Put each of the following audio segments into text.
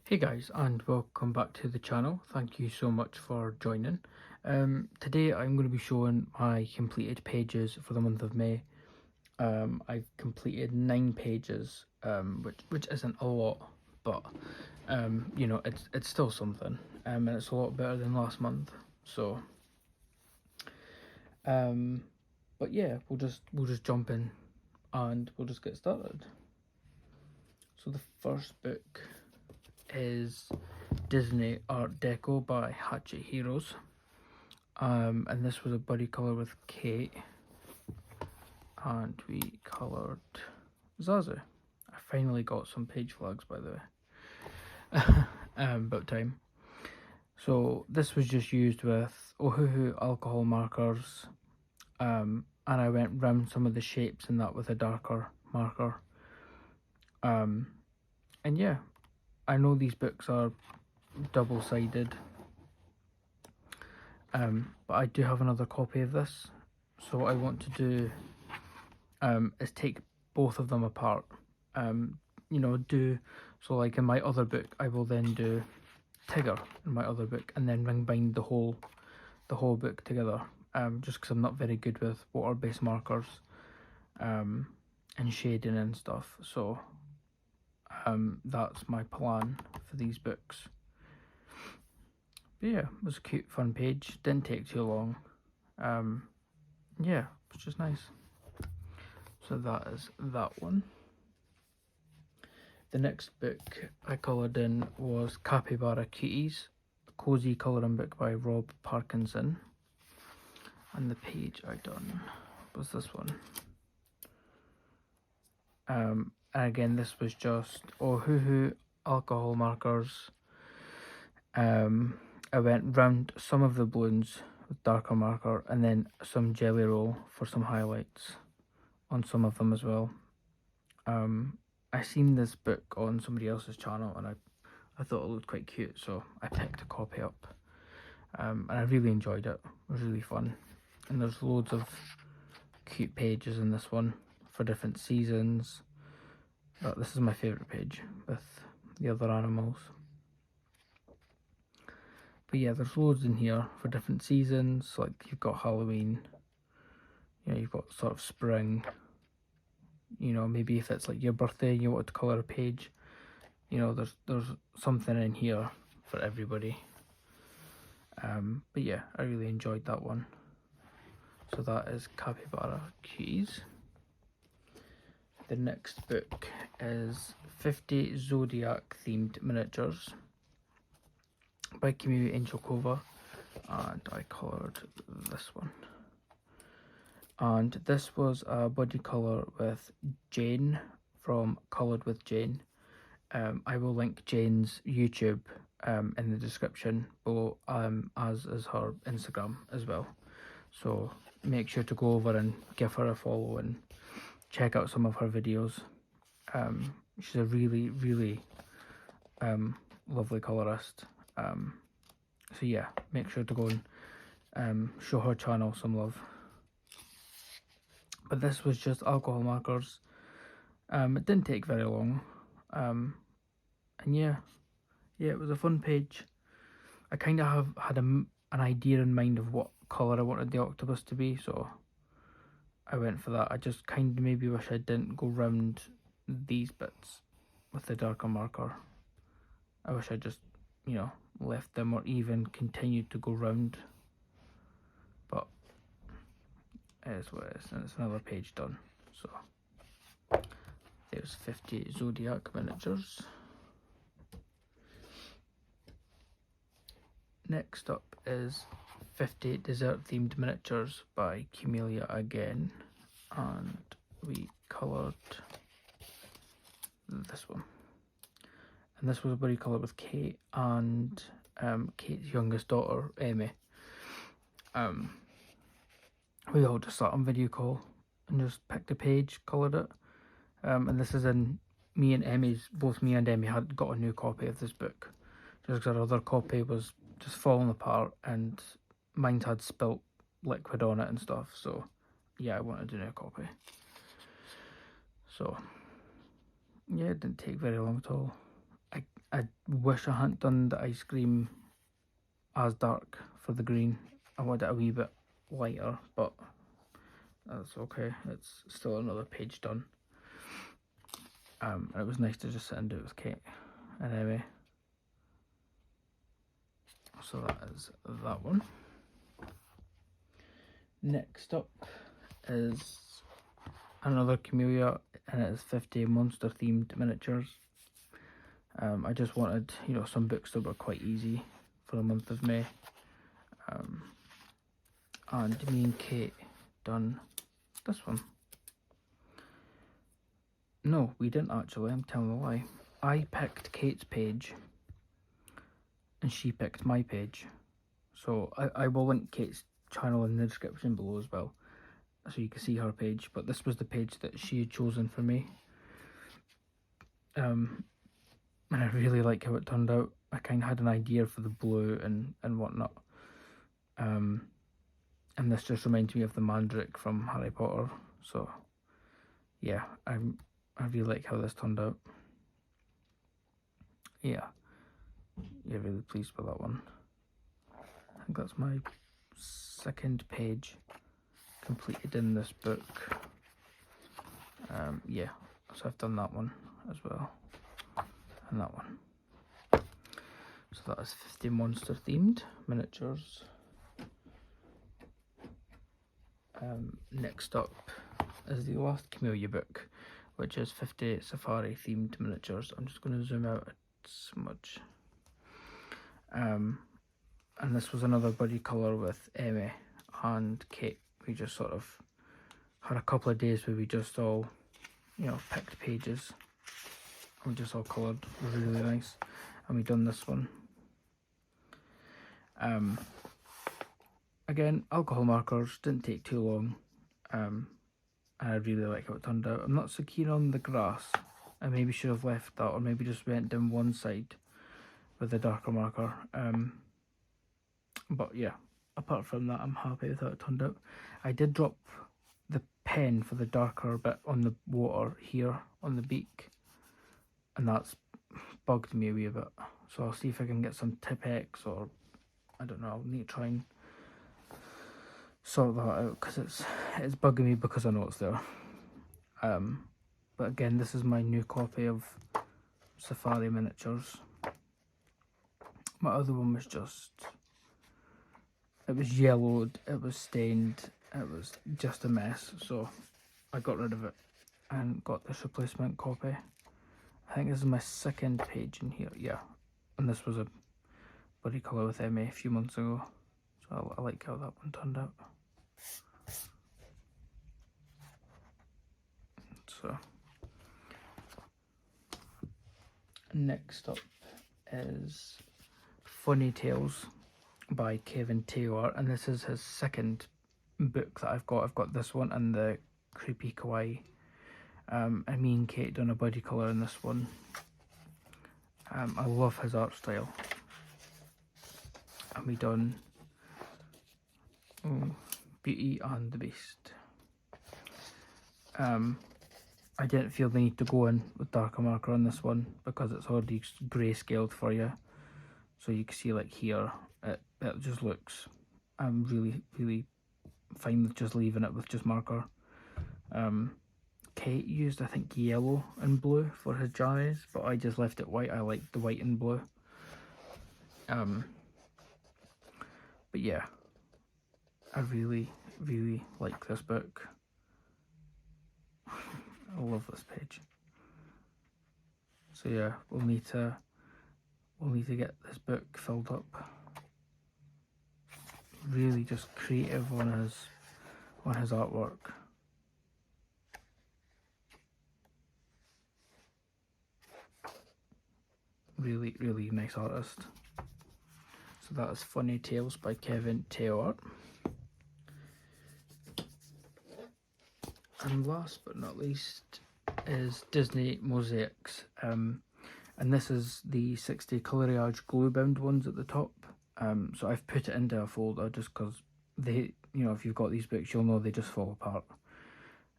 Hey guys, and welcome back to the channel. Thank you so much for joining. Today I'm going to be showing my completed pages for the month of May. I've completed 9 pages, which isn't a lot, but you know, it's still something, and it's a lot better than last month. So, but yeah, we'll just jump in, and we'll just get started. So the first book is Disney Art Deco by Hatchet Heroes. And this was a buddy colour with Kate, and we coloured Zazu. I finally got some page flags, by the way. About time. So this was just used with Ohuhu alcohol markers, and I went round some of the shapes in that with a darker marker. And yeah, I know these books are double-sided, but I do have another copy of this, so what I want to do is take both of them apart. You know, so like in my other book I will then do Tigger in my other book, and then ring bind the whole book together, just because I'm not very good with water-based markers and shading and stuff. So that's my plan for these books. But yeah, it was a cute fun page, didn't take too long. Yeah, it's just nice. So that is that one. The next book I coloured in was Capybara Cuties, a cosy colouring book by Rob Parkinson. And the page I done was this one. And again, this was just Ohuhu alcohol markers. I went round some of the balloons with darker marker, and then some jelly roll for some highlights on some of them as well. I seen this book on somebody else's channel, and I thought it looked quite cute, so I picked a copy up, and I really enjoyed it. It was really fun, and there's loads of cute pages in this one for different seasons. This is my favourite page with the other animals. But yeah, there's loads in here for different seasons. Like you've got Halloween, you know, you've got sort of spring. You know, maybe if it's like your birthday and you want to colour a page, you know, there's something in here for everybody. But yeah, I really enjoyed that one. So that is Capybara Cuties. The next book is 50 Zodiac themed miniatures by Kimi Angelkova, and I coloured this one. And this was a body colour with Jane from Coloured with Jane. I will link Jane's YouTube in the description below, as is her Instagram as well. So make sure to go over and give her a follow and check out some of her videos. She's a really, really lovely colourist. So yeah, make sure to go and show her channel some love. But this was just alcohol markers. It didn't take very long. And yeah, it was a fun page. I kind of had an idea in mind of what colour I wanted the octopus to be, so I went for that. I just kind of maybe wish I didn't go round these bits with the darker marker. I wish I just, you know, left them, or even continued to go round. But it is what it is, and it's another page done. So there's 50 Zodiac miniatures. Next up is 50 dessert themed miniatures by Camellia again, and we coloured this one. And this was a buddy colour with Kate and Kate's youngest daughter, Emmy. We all just sat on video call and just picked a page, coloured it. And this is in me and Emmy's, both me and Emmy had got a new copy of this book, just because our other copy was just falling apart and mine had spilt liquid on it and stuff. So yeah, I wanted a new copy. So yeah, it didn't take very long at all. I wish I hadn't done the ice cream as dark for the green. I wanted it a wee bit lighter, but that's okay. It's still another page done. And it was nice to just sit and do it with Kate. And anyway, so that is that one. Next up is another Camellia, and it is 50 monster themed miniatures. I just wanted, some books that were quite easy for the month of May. And me and Kate done this one. No, we didn't actually, I'm telling a lie. I picked Kate's page and she picked my page. So I will link Kate's channel in the description below as well, so you can see her page, but this was the page that she had chosen for me. And I really like how it turned out. I kind of had an idea for the blue and whatnot. And this just reminds me of the Mandrake from Harry Potter. So yeah, I really like how this turned out. Yeah, really pleased with that one. I think that's my second page completed in this book. Yeah, so I've done that one as well, and that one. So that is 50 monster themed miniatures. Next up is the last Camellia book, which is 50 safari themed miniatures. I'm just going to zoom out a smudge. And this was another buddy colour with Emmy and Kate. We just sort of had a couple of days where we just all, picked pages and we just all coloured. It was really nice. And we done this one. Again, alcohol markers, didn't take too long. And I really like how it turned out. I'm not so keen on the grass. I maybe should have left that, or maybe just went down one side with the darker marker. But yeah, apart from that, I'm happy with how it turned out. I did drop the pen for the darker bit on the water here on the beak, and that's bugged me a wee bit. So I'll see if I can get some Tipp-Ex, or I don't know, I'll need to try and sort that out, because it's bugging me because I know it's there. But again, this is my new copy of Safari Miniatures. My other one was it was yellowed, it was stained, it was just a mess, so I got rid of it and got this replacement copy. I think this is my second page in here, yeah. And this was a buddy colour with Emmy a few months ago, so I like how that one turned out. So next up is Funny Tales by Kevin Taylor, and this is his second book that I've got. I've got this one and the Creepy Kawaii. And me and Kate done a buddy colour in this one. I love his art style. And we done Beauty and the Beast. I didn't feel the need to go in with darker marker on this one because it's already grayscaled for you. So you can see, like here, it just looks, I'm really fine with just leaving it with just marker. Kate used, I think, yellow and blue for his jammies, but I just left it white. I like the white and blue. But yeah, I really like this book. I love this page. So yeah, we'll need to get this book filled up. Really just creative on his artwork. Really nice artist. So that is Funny Tales by Kevin Taylor. And last but not least is Disney Mosaics. And this is the 60 coloriage glue bound ones at the top. So I've put it into a folder just because they, if you've got these books, you'll know they just fall apart.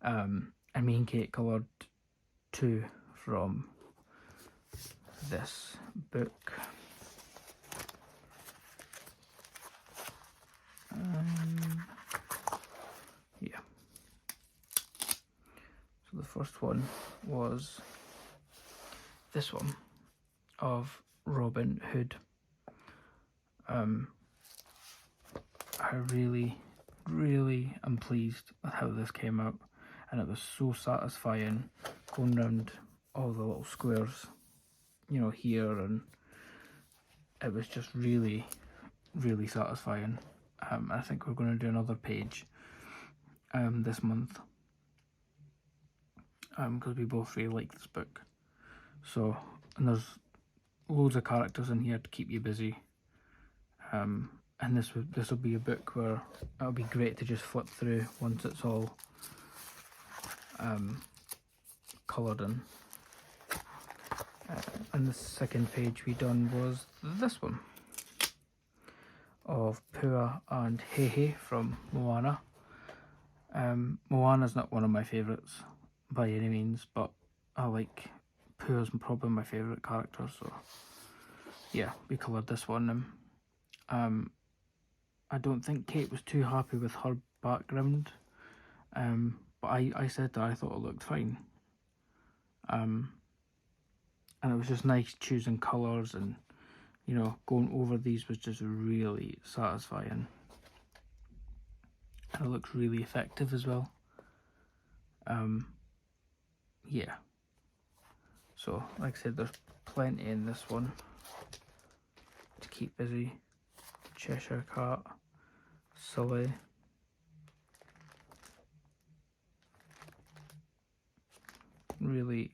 And me and Kate coloured 2 from this book. Yeah. So the first one was this one of Robin Hood. I really am pleased with how this came out, and it was so satisfying going around all the little squares, you know, here, and it was just really satisfying. I think we're going to do another page this month, because we both really like this book. So, and there's loads of characters in here to keep you busy. And this will be a book where it'll be great to just flip through once it's all coloured in. And the second page we done was this one of Pua and Hehe from Moana. Moana's not one of my favourites by any means, but I like Pua's probably my favourite character, so yeah, we coloured this one. I don't think Kate was too happy with her background, but I said that I thought it looked fine. And it was just nice choosing colours, and you know, going over these was just really satisfying. And it looks really effective as well. Yeah. So, like I said, there's plenty in this one to keep busy. Cheshire Cat, Sully. Really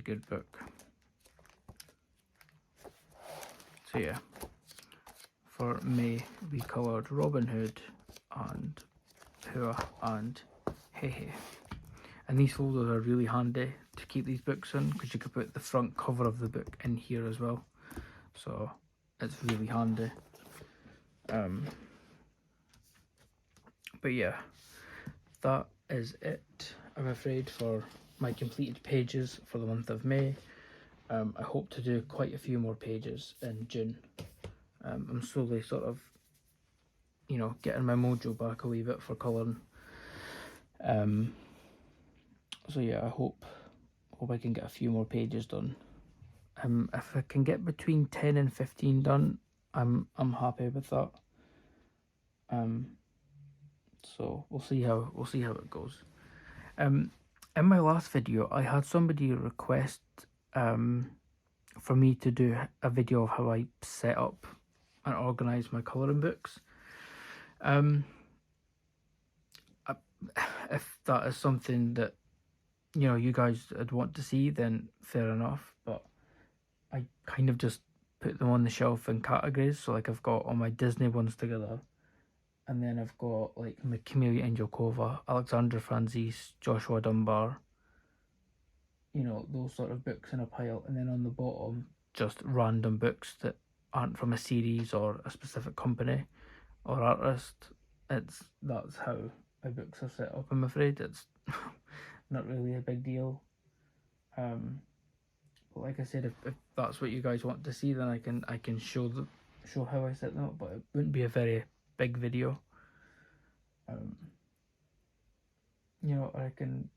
good book. So yeah, for May we coloured Robin Hood and Pua and Hehe. And these folders are really handy to keep these books in, because you could put the front cover of the book in here as well. So it's really handy. But yeah, that is it, I'm afraid, for my completed pages for the month of May. I hope to do quite a few more pages in June. I'm slowly sort of, you know, getting my mojo back a wee bit for colouring. So yeah, I hope I can get a few more pages done. If I can get between 10 and 15 done, I'm happy with that. So we'll see how it goes. In my last video, I had somebody request for me to do a video of how I set up and organise my colouring books. If that is something that, you know, you guys would want to see, then fair enough. But I kind of just put them on the shelf in categories. So like I've got all my Disney ones together, and then I've got like my Camellia Angelkova, Alexandra Franzis, Joshua Dunbar, you know, those sort of books in a pile. And then on the bottom, just random books that aren't from a series or a specific company or artist. That's how my books are set up, I'm afraid. It's not really a big deal. But like I said, if that's what you guys want to see, then I can show how I set them up, but it wouldn't be a very big video. You know, I can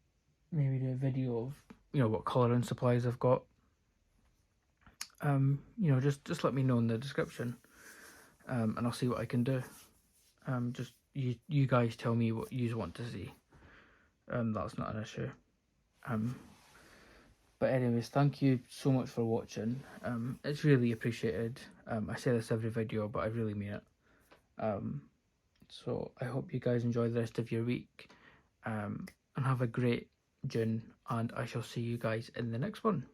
maybe do a video of, you know, what colouring supplies I've got. You know, just let me know in the description, and I'll see what I can do. Just you guys tell me what you want to see. That's not an issue. But anyways, thank you so much for watching. It's really appreciated. I say this every video, but I really mean it. So I hope you guys enjoy the rest of your week, and have a great June, and I shall see you guys in the next one.